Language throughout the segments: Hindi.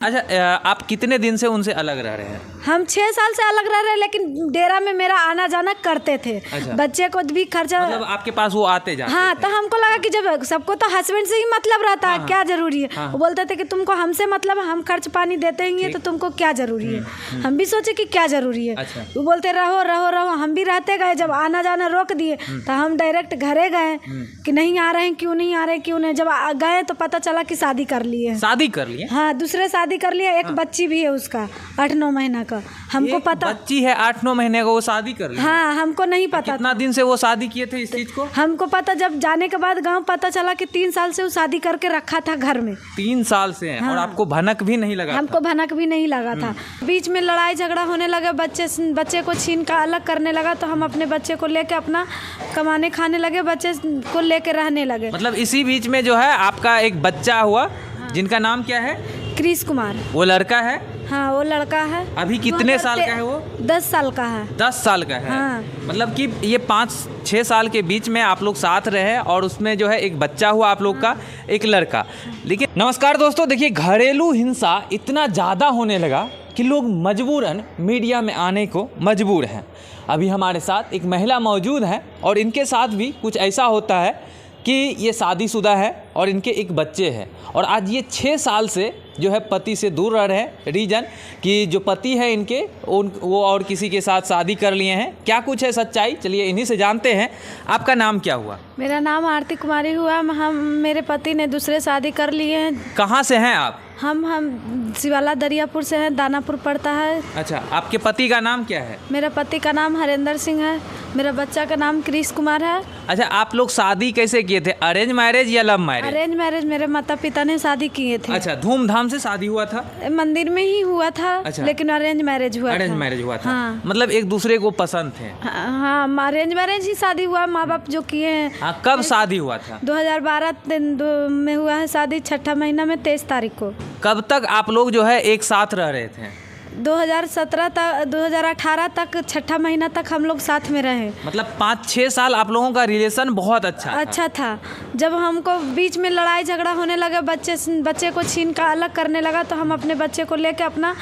अच्छा, आप कितने दिन से उनसे अलग रह रहे हैं? हम 6 साल से अलग रह रहे हैं, लेकिन डेरा में मेरा आना जाना करते थे। अच्छा। बच्चे को भी खर्चा, मतलब आपके पास वो आते जाते हाँ थे? तो हमको लगा कि जब सबको तो हस्बैंड से ही मतलब रहता है, हाँ, क्या जरूरी है। हाँ, वो बोलते थे कि तुमको हमसे मतलब, हम खर्च पानी देते ही तो तुमको क्या जरूरी है। हम भी सोचे कि क्या जरूरी है। अच्छा। वो बोलते रहो रहो रहो, हम भी रहते गए। जब आना जाना रोक दिए तो हम डायरेक्ट घरे गए कि नहीं आ रहे हैं, क्यों नहीं आ रहे हैं, क्यों नहीं। जब गए तो पता चला कि शादी कर लिए। शादी कर लिए? हाँ, दूसरे शादी कर लिया। एक बच्ची भी है उसका 8-9 महीना का। हमको पता, बच्ची है 8-9 महीने का, वो शादी कर ली? हाँ, हमको नहीं पता। कितना दिन से वो शादी किए थे इस चीज को? हमको पता जब जाने के बाद गांव पता चला कि 3 साल से वो शादी करके रखा था घर में। 3 साल से हैं। हाँ। और आपको भनक भी नहीं लगा? हमको भनक भी नहीं लगा था। बीच में लड़ाई झगड़ा होने लगा, बच्चे को छीन का अलग करने लगा, तो हम अपने बच्चे को लेके अपना कमाने खाने लगे, बच्चे को लेके रहने लगे। मतलब इसी बीच में जो है आपका एक बच्चा हुआ, जिनका नाम क्या है? कृष कुमार। वो लड़का है? हाँ, वो लड़का है। अभी कितने साल का है वो? 10 साल का है। 10 साल का है। हाँ। मतलब कि ये 5-6 साल के बीच में आप लोग साथ रहे और उसमें जो है एक बच्चा हुआ आप लोग का, एक लड़का। लेकिन नमस्कार दोस्तों, देखिए घरेलू हिंसा इतना ज़्यादा होने लगा कि लोग मजबूरन मीडिया में आने को मजबूर हैं। अभी हमारे साथ एक महिला मौजूद है और इनके साथ भी कुछ ऐसा होता है कि ये शादीशुदा है और इनके एक बच्चे हैं और आज ये 6 साल से जो है पति से दूर रह रहे हैं। रीज़न कि जो पति है इनके वो और किसी के साथ शादी कर लिए हैं। क्या कुछ है सच्चाई, चलिए इन्हीं से जानते हैं। आपका नाम क्या हुआ? मेरा नाम आरती कुमारी हुआ। मेरे पति ने दूसरे शादी कर लिए हैं। कहाँ से हैं आप? हम शिवाला दरियापुर से हैं, दानापुर पड़ता है। अच्छा, आपके पति का नाम क्या है? मेरा पति का नाम हरेंद्र सिंह है। मेरा बच्चा का नाम कृष कुमार है। अच्छा, आप लोग शादी कैसे किए थे? अरेंज मैरिज या लव मैरिज? Arrange marriage. मेरे माता पिता ने शादी किए थे। अच्छा, धूमधाम से शादी हुआ था? मंदिर में ही हुआ था। अच्छा। लेकिन अरेंज मैरिज हुआ था। अरेंज मैरिज हुआ था। हाँ। मतलब एक दूसरे को पसंद थे? हाँ, अरेंज मैरिज ही शादी हुआ, माँ बाप जो किए हैं। हाँ, कब शादी हुआ था? 2012 में हुआ है शादी, 6ठा महीना में 23 तारीख को। कब तक आप लोग जो है एक साथ रह रहे थे? 2017 तक, 2018 तक, 6ठा महीना तक हम लोग साथ में रहे। मतलब 5-6 साल आप लोगों का रिलेशन बहुत अच्छा था। जब हमको बीच में लड़ाई झगड़ा होने लगा, बच्चे को छीन का अलग करने लगा, तो हम अपने बच्चे को लेके अपना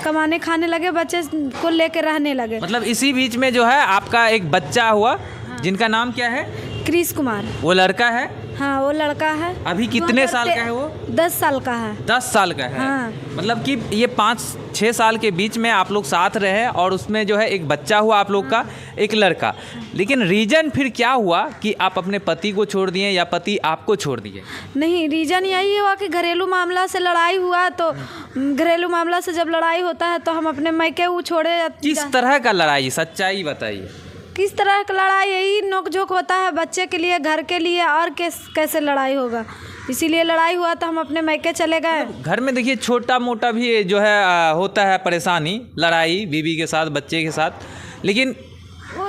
कमाने खाने लगे, बच्चे को लेके रहने लगे। मतलब इसी बीच में जो है आपका एक बच्चा हुआ। जिनका नाम क्या है? कृष कुमार। वो लड़का है? हाँ, वो लड़का है। अभी कितने साल का है वो? 10 साल का है। 10 साल का है। हाँ। मतलब कि ये 5-6 साल के बीच में आप लोग साथ रहे और उसमें जो है एक बच्चा हुआ आप लोग का, एक लड़का। लेकिन रीजन फिर क्या हुआ कि आप अपने पति को छोड़ दिए या पति आपको छोड़ दिए? नहीं, रीजन यही हुआ कि घरेलू मामला से लड़ाई हुआ। तो घरेलू मामला से जब लड़ाई होता है तो हम अपने मायके छोड़े। किस तरह का लड़ाई, सच्चाई बताइए। किस तरह का लड़ाई? यही नोकझोंक होता है बच्चे के लिए, घर के लिए, और कैसे लड़ाई होगा। इसीलिए लड़ाई हुआ तो हम अपने मायके चले गए। घर में देखिए छोटा मोटा भी जो है होता है परेशानी, लड़ाई बीवी के साथ, बच्चे के साथ। लेकिन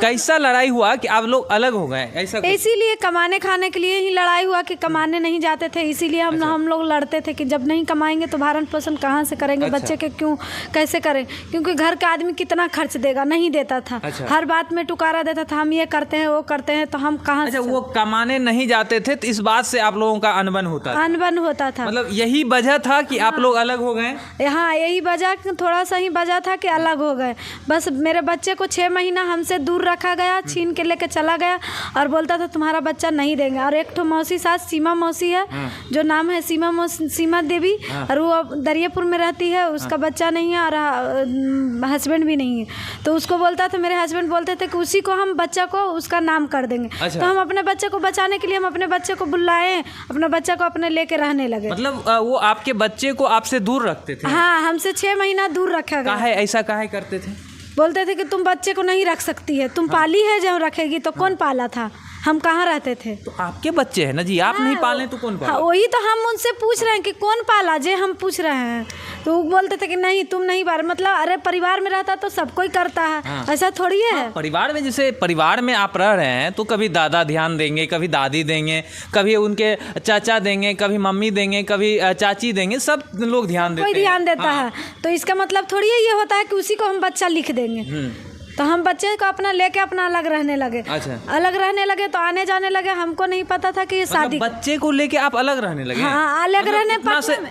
कैसा लड़ाई हुआ कि आप लोग अलग हो गए? ऐसा इसीलिए कमाने खाने के लिए ही लड़ाई हुआ कि कमाने नहीं जाते थे। इसीलिए हम लोग लड़ते थे कि जब नहीं कमाएंगे तो भरण पोषण कहाँ से करेंगे। अच्छा। बच्चे के क्यों कैसे करें, क्योंकि घर का आदमी कितना खर्च देगा, नहीं देता था। अच्छा। हर बात में टुकारा देता था, हम ये करते हैं वो करते हैं, तो हम कहाँ अच्छा, वो कमाने नहीं जाते थे तो इस बात से आप लोगों का अनबन होता था? अनबन होता था। मतलब यही वजह था कि आप लोग अलग हो गए? हाँ, यही वजह, थोड़ा सा ही वजह था कि अलग हो गए। बस मेरे बच्चे को 6 महीना हमसे दूर रखा गया, छीन के लेके चला गया और बोलता था तुम्हारा बच्चा नहीं देंगे। और एक ठो मौसी सास, सीमा मौसी है, जो नाम है सीमा देवी, और वो दरियापुर में रहती है। उसका बच्चा नहीं है और हस्बैंड भी नहीं है। तो उसको बोलता था, मेरे हस्बैंड बोलते थे कि उसी को हम बच्चा को उसका नाम कर देंगे। अच्छा। तो हम अपने बच्चे को बचाने के लिए हम अपने बच्चे को बुलाए, अपने बच्चा को अपने लेके रहने लगे। मतलब वो आपके बच्चे को आपसे दूर रखते थे? हाँ, हमसे 6 महीना दूर रखा गया। ऐसा काहे करते थे? बोलते थे कि तुम बच्चे को नहीं रख सकती है, तुम पाली है, जो रखेगी तो कौन पाला था, हम कहाँ रहते थे। तो आपके बच्चे हैं ना जी, आप नहीं पाले तो कौन पाला? हाँ, वही तो हम उनसे पूछ रहे हैं कि कौन पाला, जे हम पूछ रहे हैं। तो वो बोलते थे कि नहीं तुम नहीं पाल। मतलब अरे परिवार में रहता तो सब कोई करता है। हाँ। ऐसा थोड़ी है। परिवार में, जैसे परिवार में आप रह रहे हैं तो कभी दादा ध्यान देंगे, कभी दादी देंगे, कभी उनके चाचा देंगे, कभी मम्मी देंगे, कभी चाची देंगे, सब लोग ध्यान देते हैं। कोई ध्यान देता हाँ। है। तो इसका मतलब थोड़ी है ये होता है कि उसी को हम बच्चा लिख देंगे। तो हम बच्चे को अपना लेके अपना अलग रहने लगे। अच्छा। अलग रहने लगे तो आने जाने लगे, हमको नहीं पता था कि ये शादी। बच्चे को लेके आप अलग रहने लगे? हाँ, अलग रहने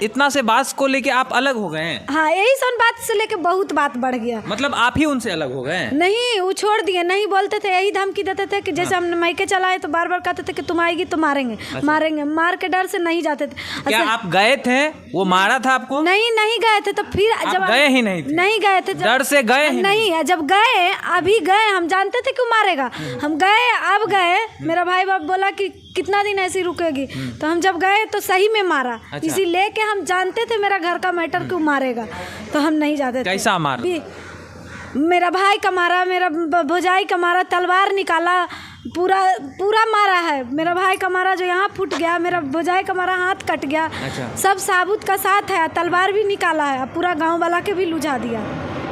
इतना से बात को लेके आप अलग हो गए हैं? हाँ, यही सन बात से लेके बहुत बात बढ़ गया। मतलब आप ही उनसे अलग हो गए? नहीं, वो छोड़ दिए, नहीं बोलते थे, यही धमकी देते थे कि जैसे हम मायके चलाए तो बार बार कहते थे कि तुम आएगी तो मारेंगे। अच्छा। मारेंगे, मार के डर से नहीं जाते थे। क्या आप गए थे? वो मारा था आपको? नहीं गए थे। तो फिर जब गए ही नहीं थे? नहीं गए थे, डर से गए ही नहीं। जब गए, अभी गए, हम जानते थे क्यों मारेगा, हम गए, अब गए, मेरा भाई बाप बोला कि कितना दिन ऐसी रुकेगी, तो हम जब गए तो सही में मारा। अच्छा। इसी लेके हम जानते थे मेरा घर का मैटर क्यों मारेगा, तो हम नहीं जाते थे। कैसा मारा? मेरा भाई का मारा, मेरा भौजाई का मारा, तलवार निकाला, पूरा मारा है। मेरा भाई का मारा जो यहाँ फूट गया, मेरा भौजाई का मारा हाथ कट गया। अच्छा। सब साबुत का साथ है, तलवार भी निकाला है, पूरा गांव वाला के भी लुझा दिया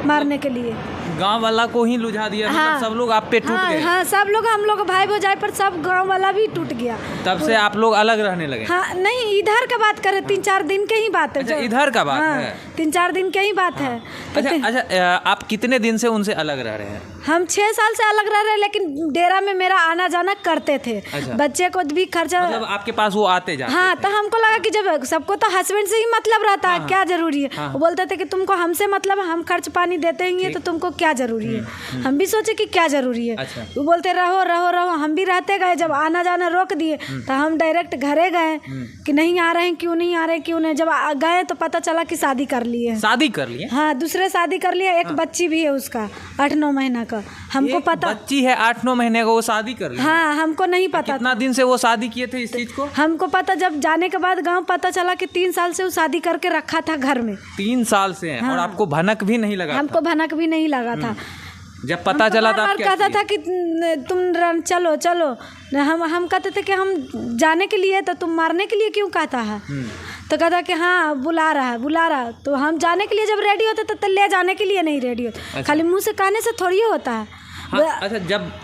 मारने के लिए। गांव वाला को ही लुझा दिया? हाँ, मतलब सब लोग आप पे टूट गए? हाँ, सब लोग, हम लोग भाई भौजाई पर सब गांव वाला भी टूट गया। तब से आप लोग अलग रहने लगे? हाँ, नहीं, इधर का बात करें, 3-4 दिन के ही बात है। अच्छा, इधर का बात है? 3-4 दिन के ही बात है। अच्छा, आप कितने दिन से उनसे अलग रह रहे हैं? हम 6 साल से अलग रह रहे हैं, लेकिन डेरा में मेरा आना जाना करते थे। अच्छा। बच्चे को भी खर्चा, मतलब आपके पास वो आते जाते? हाँ, तो हमको लगा कि जब सबको तो हस्बैंड से ही मतलब रहता है, क्या जरूरी है। वो बोलते थे कि तुमको हमसे मतलब, हम खर्च पानी देते ही, तो तुमको क्या जरूरी है। हम भी सोचे कि क्या जरूरी है। अच्छा। वो बोलते रहो रहो रहो, हम भी रहते गए। जब आना जाना रोक दिए तो हम डायरेक्ट घरे गए कि नहीं आ रहे हैं, क्यों नहीं आ रहे, क्यों नहीं। जब गए तो पता चला कि शादी कर लिए। शादी कर लिए? हाँ, दूसरे शादी कर लिए। एक बच्ची भी है उसका, 8-9 महीना का। हमको पता, बच्ची है 8-9 महीने का, वो शादी कर ली? हाँ, हमको नहीं पता। कितना दिन से वो शादी किए थे इस चीज को? हमको पता जब जाने के बाद गांव पता चला कि 3 साल से वो शादी करके रखा था घर में। 3 साल से? हाँ। और आपको भनक भी नहीं लगा? हमको भनक भी नहीं लगा था। जब पता चला था कहता था कि तुम चलो चलो, हम कहते थे कि हम जाने के लिए, तो तुम मारने के लिए क्यों कहता है। तो कहता कि हाँ बुला रहा है। तो हम जाने के लिए जब रेडी होते तो ले जाने के लिए नहीं रेडी होते। अच्छा। खाली मुंह से कहने से थोड़ी होता है। हाँ, अच्छा,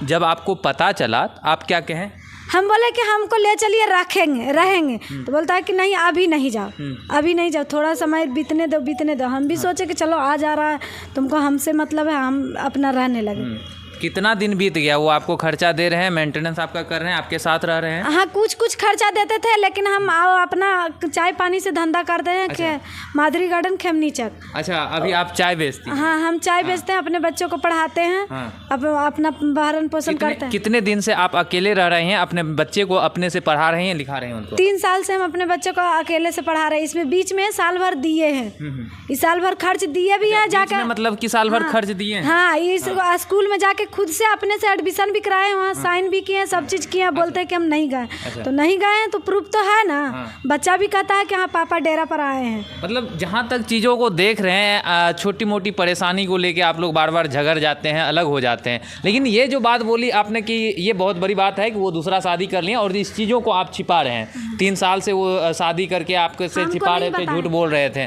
जब आपको पता चला आप क्या कहें? हम बोले कि हमको ले चलिए, रहेंगे। तो बोलता है कि नहीं, अभी नहीं जाओ, थोड़ा समय बीतने दो। हम भी सोचे कि चलो आ जा रहा है, तुमको हमसे मतलब है, हम अपना रहने लगे। कितना दिन बीत गया? वो आपको खर्चा दे रहे हैं, मेंटेनेंस आपका कर रहे हैं, आपके साथ रह रहे हैं? हाँ, कुछ खर्चा देते थे, लेकिन हम अपना चाय पानी से धंधा करते हैं। अच्छा। कि माधुरी गार्डन, खेमनी चक। अच्छा, अभी आप चाय बेचती हैं? हाँ, हम चाय बेचते हैं, अपने बच्चों को पढ़ाते हैं। हाँ। अपना भरण पोषण करते हैं। कितने दिन से आप अकेले रह रहे हैं? अपने बच्चे को अपने से पढ़ा रहे हैं, लिखा रहे हैं उनको? 3 साल से हम अपने बच्चों को अकेले से पढ़ा रहे हैं। इसमें बीच में साल भर दिए हैं, इस साल भर खर्च दिए भी है जाकर। मतलब कि साल भर खर्च दिए? हाँ, इस स्कूल में जाके खुद से अपने से एडमिशन भी कराए, वहाँ साइन भी किए, सब चीज किए। बोलते हैं कि हम नहीं गए। अच्छा। तो नहीं गए हैं तो प्रूफ तो है ना। हाँ। बच्चा भी कहता है कि हाँ पापा डेरा पर आए हैं। मतलब जहाँ तक चीज़ों को देख रहे हैं, छोटी मोटी परेशानी को लेके आप लोग बार बार झगड़ जाते हैं, अलग हो जाते हैं। लेकिन ये जो बात बोली आपने कि ये बहुत बड़ी बात है कि वो दूसरा शादी कर लिया और इस चीज़ों को आप छिपा रहे हैं। 3 साल से वो शादी करके आपके से छिपा रहे थे, झूठ बोल रहे थे।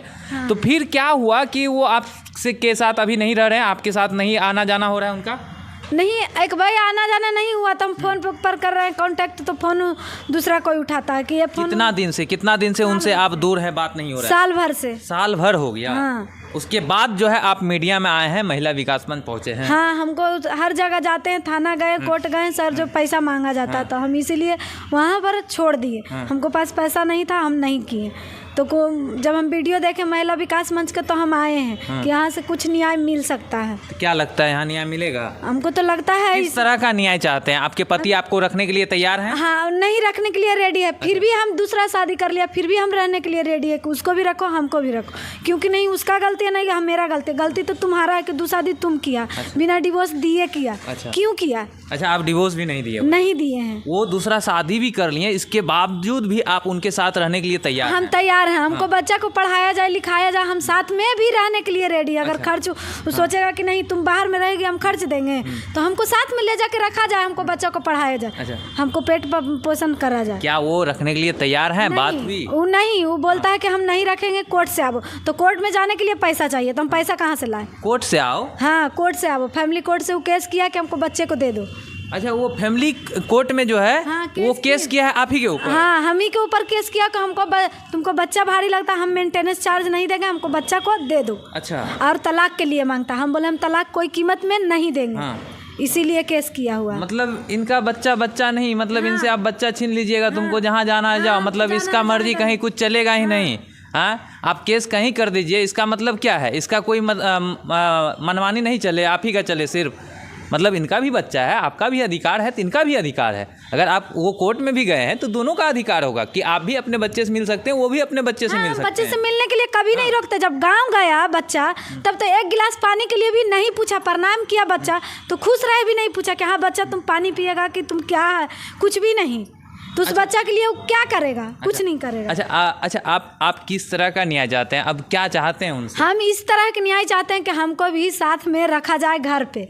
तो फिर क्या हुआ कि वो आपसे के साथ अभी नहीं रह रहे हैं, आपके साथ नहीं आना जाना हो रहा है उनका? नहीं, एक भाई आना जाना नहीं हुआ तो हम फोन पर कर रहे हैं कांटेक्ट, तो फोन दूसरा कोई उठाता है कि ये फोन। कितना दिन से उनसे आप दूर है, बात नहीं हो रहा है? साल भर हो गया। हाँ। उसके बाद जो है आप मीडिया में आए हैं, महिला विकास मंच पहुंचे हैं। हाँ, हमको हर जगह जाते हैं, थाना गए, कोर्ट गए, सर जो पैसा मांगा जाता है तो हम इसीलिए वहाँ पर छोड़ दिए। हमको पास पैसा नहीं था, हम नहीं किए। तो जब हम वीडियो देखे महिला विकास मंच का तो हम आए हैं कि यहाँ से कुछ न्याय मिल सकता है। तो क्या लगता है यहाँ न्याय मिलेगा? हमको तो लगता है। किस तरह का न्याय चाहते हैं? आपके पति आपको रखने के लिए तैयार हैं? हाँ, नहीं रखने के लिए रेडी है, फिर भी हम दूसरा शादी कर लिया, फिर भी हम रहने के लिए रेडी है कि उसको भी रखो, हमको भी रखो। क्योंकि नहीं उसका गलती है, नहीं मेरा गलती तो तुम्हारा है कि दूसरा शादी तुम किया। अच्छा। बिना डिवोर्स दिए किया। अच्छा। क्यों किया? अच्छा, आप डिवोर्स भी नहीं दिए? नहीं दिए हैं। वो दूसरा शादी भी कर लिए, इसके बावजूद भी आप उनके साथ रहने के लिए तैयार? हम तैयार हैं। हमको बच्चा को पढ़ाया जाए, लिखाया जाए, हम साथ में भी रहने के लिए रेडी। अगर खर्च सोचेगा कि नहीं तुम बाहर में रहेगी, हम खर्च देंगे, तो हमको साथ में ले जाके रखा जाए, हमको बच्चा को पढ़ाया जाए। अच्छा। हमको पेट पोषण करा जाए। क्या वो रखने के लिए तैयार हैं? बात हुई? वो बोलता है कि हम नहीं रखेंगे, कोर्ट से आओ। तो कोर्ट में जाने के लिए पैसा चाहिए, तो हम पैसा कहाँ से लाए? कोर्ट से आओ? हाँ, कोर्ट से आओ, फैमिली कोर्ट से वो केस किया कि हमको बच्चे को दे दो। अच्छा, वो फैमिली कोर्ट में जो है हाँ, वो केस किया है आप ही के ऊपर? हाँ, हम ही के ऊपर केस किया कि तुमको बच्चा भारी लगता, हम मेंटेनेंस चार्ज नहीं देंगे, हमको बच्चा को दे दो। अच्छा। और तलाक के लिए मांगता, हम बोले हम तलाक कोई कीमत में नहीं देंगे। हाँ। इसीलिए केस किया हुआ। मतलब इनका बच्चा नहीं, मतलब इनसे आप बच्चा छीन लीजिएगा, तुमको जहाँ जाना है जाओ, मतलब इसका मर्जी कहीं कुछ चलेगा ही नहीं। हाँ, आप केस कहीं कर दीजिए, इसका मतलब क्या है? इसका कोई मनमानी नहीं चले, आप ही का चले सिर्फ। मतलब इनका भी बच्चा है, आपका भी अधिकार है, तो इनका भी अधिकार है। अगर आप वो कोर्ट में भी गए हैं तो दोनों का अधिकार होगा कि आप भी अपने बच्चे से मिल सकते हैं, वो भी अपने बच्चे से मिल सकते हैं। बच्चे से मिलने के लिए कभी नहीं रोकते। जब गांव गया बच्चा, तब तो एक गिलास पानी के लिए भी नहीं पूछा, प्रणाम किया बच्चा तो खुश रहे, भी नहीं पूछा कि हाँ बच्चा तुम पानी पिएगा कि तुम क्या है, कुछ भी नहीं। तो उस बच्चा के लिए वो क्या करेगा? कुछ नहीं करेगा। अच्छा, आप किस तरह का न्याय चाहते हैं? अब क्या चाहते हैं उनसे? हम इस तरह के न्याय चाहते हैं कि हमको भी साथ में रखा जाए घर पे,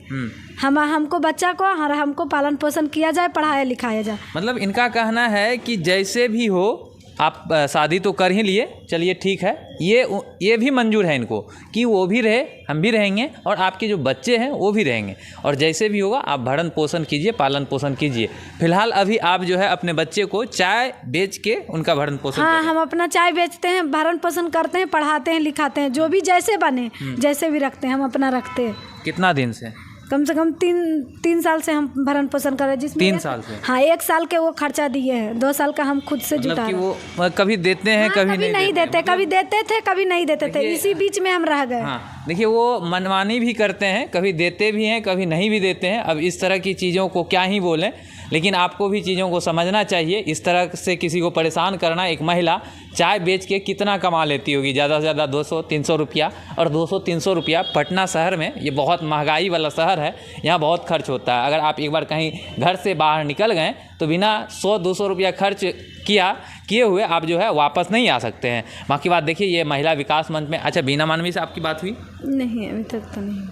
हमको बच्चा को हमको पालन पोषण किया जाए, पढ़ाया लिखाया जाए। मतलब इनका कहना है कि जैसे भी हो आप शादी तो कर ही लिए, चलिए ठीक है, ये भी मंजूर है इनको कि वो भी रहे, हम भी रहेंगे, और आपके जो बच्चे हैं वो भी रहेंगे, और जैसे भी होगा आप भरण पोषण कीजिए, पालन पोषण कीजिए। फिलहाल अभी आप जो है अपने बच्चे को चाय बेच के उनका भरण पोषण हाँ, हम अपना चाय बेचते हैं, भरण पोषण करते हैं, पढ़ाते हैं, लिखाते हैं, जो भी जैसे बने जैसे भी रखते हैं, हम अपना रखते हैं। कितना दिन से? कम से कम तीन साल से हम भरण पोषण कर रहे हैं, जिसमें 3 साल से? हाँ, 1 साल के वो खर्चा दिए हैं, 2 साल का हम खुद से जुटा मतलब कि वो कभी देते हैं, कभी नहीं देते, कभी देते थे, कभी नहीं देते थे, इसी बीच में हम रह गए। हाँ, देखिए वो मनमानी भी करते हैं, कभी देते भी हैं, कभी नहीं भी देते हैं। अब इस तरह की चीज़ों को क्या ही बोलें, लेकिन आपको भी चीज़ों को समझना चाहिए। इस तरह से किसी को परेशान करना, एक महिला चाय बेच के कितना कमा लेती होगी? ज़्यादा से ज़्यादा 200-300 रुपया, और 200-300 रुपया पटना शहर में, ये बहुत महंगाई वाला शहर है, यहाँ बहुत खर्च होता है। अगर आप एक बार कहीं घर से बाहर निकल गए तो बिना 100-200 रुपया खर्च किए हुए आप जो है वापस नहीं आ सकते हैं। बाकी बात देखिए, ये महिला विकास मंच में, अच्छा बीना मानवी से आपकी बात हुई? नहीं, अभी तक तो नहीं।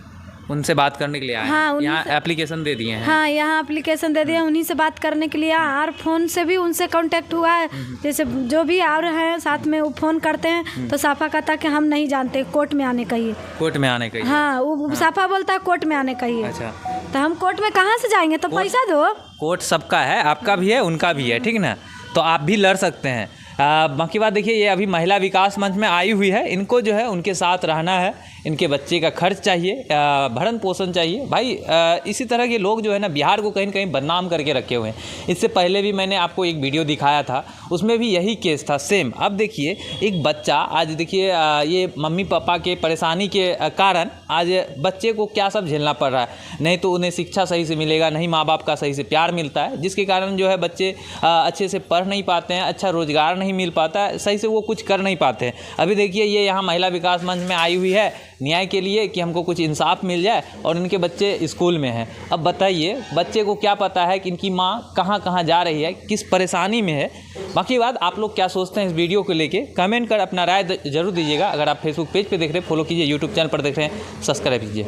उनसे बात करने के लिए आए? हाँ, यहाँ एप्लीकेशन दे दिए हैं? हाँ, यहाँ एप्लीकेशन दे दिए, उन्हीं से बात करने के लिए। और फ़ोन से भी उनसे कांटेक्ट हुआ है, जैसे जो भी और हैं साथ में वो फ़ोन करते हैं तो साफा कहता कि हम नहीं जानते, कोर्ट में आने का ही है। कोर्ट में आने का ही? हाँ, वो साफा बोलता है कोर्ट में आने का ही है। अच्छा, तो हम कोर्ट में कहाँ से जाएंगे? तो पैसा दो। कोर्ट सबका है, आपका भी है, उनका भी है, ठीक ना? तो आप भी लड़ सकते हैं। बाकी बात देखिए, ये अभी महिला विकास मंच में आई हुई है, इनको जो है उनके साथ रहना है, इनके बच्चे का खर्च चाहिए, भरण पोषण चाहिए। भाई इसी तरह के लोग जो है ना बिहार को कहीं न कहीं बदनाम करके रखे हुए हैं। इससे पहले भी मैंने आपको एक वीडियो दिखाया था, उसमें भी यही केस था सेम। अब देखिए एक बच्चा, आज देखिए ये मम्मी पापा के परेशानी के कारण आज बच्चे को क्या सब झेलना पड़ रहा है। नहीं तो उन्हें शिक्षा सही से मिलेगा, नहीं माँ बाप का सही से प्यार मिलता है, जिसके कारण जो है बच्चे अच्छे से पढ़ नहीं पाते हैं, अच्छा रोजगार नहीं मिल पाता है, सही से वो कुछ कर नहीं पाते हैं। अभी देखिए ये यहाँ महिला विकास मंच में आई हुई है न्याय के लिए कि हमको कुछ इंसाफ मिल जाए, और इनके बच्चे स्कूल में हैं। अब बताइए बच्चे को क्या पता है कि इनकी माँ कहाँ कहाँ जा रही है, किस परेशानी में है। बाकी बात आप लोग क्या सोचते हैं इस वीडियो को लेके, कमेंट कर अपना राय जरूर दीजिएगा। अगर आप फेसबुक पेज पे देख रहे हैं फॉलो कीजिए, यूट्यूब चैनल पर देख रहे हैं सब्सक्राइब कीजिए।